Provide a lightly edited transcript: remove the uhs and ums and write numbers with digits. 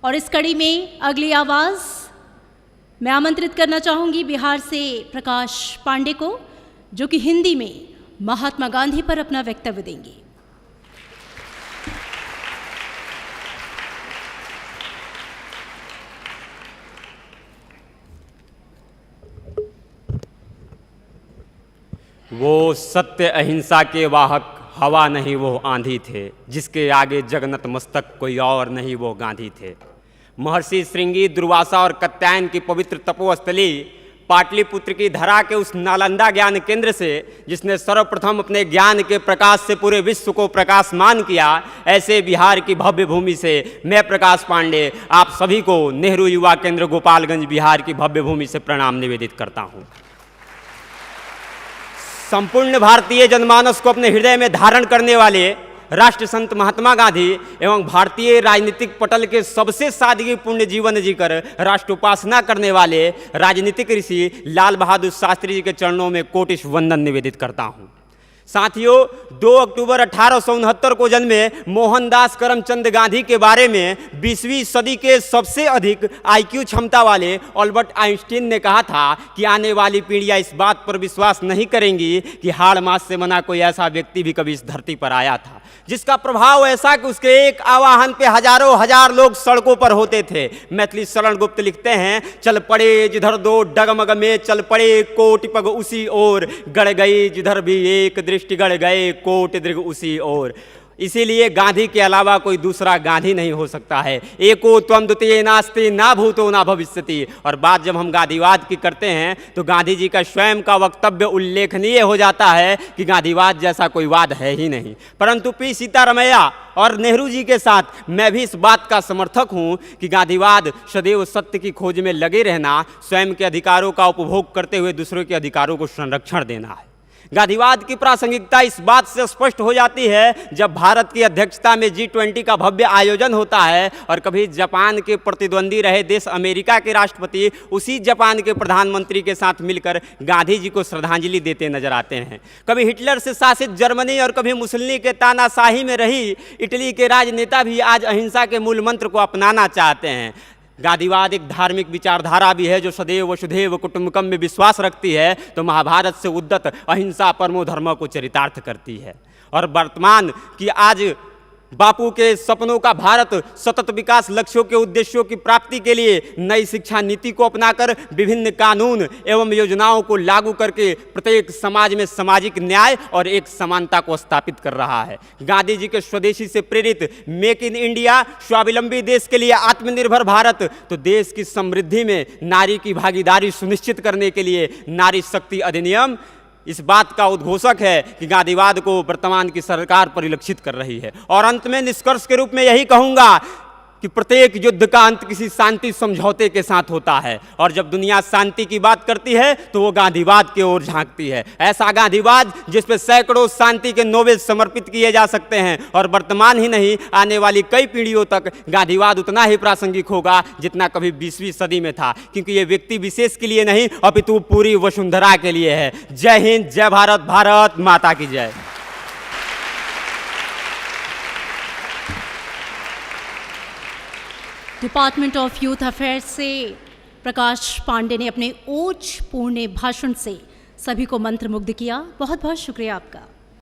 और इस कड़ी में अगली आवाज़ मैं आमंत्रित करना चाहूँगी बिहार से प्रकाश पांडे को, जो कि हिंदी में महात्मा गांधी पर अपना वक्तव्य देंगे। वो सत्य अहिंसा के वाहक हवा नहीं वो आंधी थे, जिसके आगे जगन्नाथ मस्तक कोई और नहीं वो गांधी थे। महर्षि श्रृंगी, दुर्वासा और कात्यायन की पवित्र तपोस्थली पाटलिपुत्र की धरा के उस नालंदा ज्ञान केंद्र से, जिसने सर्वप्रथम अपने ज्ञान के प्रकाश से पूरे विश्व को प्रकाशमान किया, ऐसे बिहार की भव्य भूमि से मैं प्रकाश पांडे आप सभी को नेहरू युवा केंद्र गोपालगंज बिहार की भव्य भूमि से प्रणाम निवेदित करता हूँ। संपूर्ण भारतीय जनमानस को अपने हृदय में धारण करने वाले राष्ट्र संत महात्मा गांधी एवं भारतीय राजनीतिक पटल के सबसे सादगीपूर्ण जीवन जीकर राष्ट्र उपासना करने वाले राजनीतिक ऋषि लाल बहादुर शास्त्री जी के चरणों में कोटिश वंदन निवेदित करता हूँ। साथियों, 2 अक्टूबर 1869 को जन्मे मोहनदास करमचंद गांधी के बारे में 20वीं सदी के सबसे अधिक आईक्यू क्षमता वाले अल्बर्ट आइंस्टीन ने कहा था कि आने वाली पीढ़ियां इस बात पर विश्वास नहीं करेंगी कि हाड़ मास से बना कोई ऐसा व्यक्ति भी कभी इस धरती पर आया था, जिसका प्रभाव ऐसा कि उसके एक आवाहन पे हजारों हजार लोग सड़कों पर होते थे। मैथिली शरण गुप्त लिखते हैं, चल पड़े जिधर दो डगमग में, चल पड़े कोटि पग उसी ओर, गड़ गई जिधर भी एक दृष्टि, गड़ गए कोटि दृग उसी ओर। इसीलिए गांधी के अलावा कोई दूसरा गांधी नहीं हो सकता है। एको त्वम द्वितीय नास्ति, ना भूतो ना भविष्यति। और बात जब हम गांधीवाद की करते हैं तो गांधी जी का स्वयं का वक्तव्य उल्लेखनीय हो जाता है कि गांधीवाद जैसा कोई वाद है ही नहीं। परंतु पी सीतारमैया और नेहरू जी के साथ मैं भी इस बात का समर्थक हूँ कि गांधीवाद सदैव सत्य की खोज में लगे रहना, स्वयं के अधिकारों का उपभोग करते हुए दूसरों के अधिकारों को संरक्षण देना है। गांधीवाद की प्रासंगिकता इस बात से स्पष्ट हो जाती है जब भारत की अध्यक्षता में G20 का भव्य आयोजन होता है और कभी जापान के प्रतिद्वंदी रहे देश अमेरिका के राष्ट्रपति उसी जापान के प्रधानमंत्री के साथ मिलकर गांधी जी को श्रद्धांजलि देते नजर आते हैं। कभी हिटलर से शासित जर्मनी और कभी मुसोलिनी के तानाशाही में रही इटली के राजनेता भी आज अहिंसा के मूल मंत्र को अपनाना चाहते हैं। गांधीवाद एक धार्मिक विचारधारा भी है जो सदैव वसुधैव कुटुंबकम में विश्वास रखती है, तो महाभारत से उद्यत अहिंसा परमो धर्म को चरितार्थ करती है। और वर्तमान की आज बापू के सपनों का भारत सतत विकास लक्ष्यों के उद्देश्यों की प्राप्ति के लिए नई शिक्षा नीति को अपनाकर विभिन्न कानून एवं योजनाओं को लागू करके प्रत्येक समाज में सामाजिक न्याय और एक समानता को स्थापित कर रहा है। गांधी जी के स्वदेशी से प्रेरित मेक इन इंडिया, स्वावलंबी देश के लिए आत्मनिर्भर भारत, तो देश की समृद्धि में नारी की भागीदारी सुनिश्चित करने के लिए नारी शक्ति अधिनियम इस बात का उद्घोषक है कि गांधीवाद को वर्तमान की सरकार परिलक्षित कर रही है। और अंत में निष्कर्ष के रूप में यही कहूंगा कि प्रत्येक युद्ध का अंत किसी शांति समझौते के साथ होता है, और जब दुनिया शांति की बात करती है तो वो गांधीवाद की ओर झांकती है। ऐसा गांधीवाद जिस पे सैकड़ों शांति के नोबेल समर्पित किए जा सकते हैं, और वर्तमान ही नहीं आने वाली कई पीढ़ियों तक गांधीवाद उतना ही प्रासंगिक होगा जितना कभी 20वीं सदी में था, क्योंकि ये व्यक्ति विशेष के लिए नहीं अपितु पूरी वसुंधरा के लिए है। जय हिंद, जय भारत, भारत माता की जय। डिपार्टमेंट ऑफ यूथ अफेयर्स से प्रकाश पांडे ने अपने ओजपूर्ण भाषण से सभी को मंत्रमुग्ध किया। बहुत बहुत शुक्रिया आपका।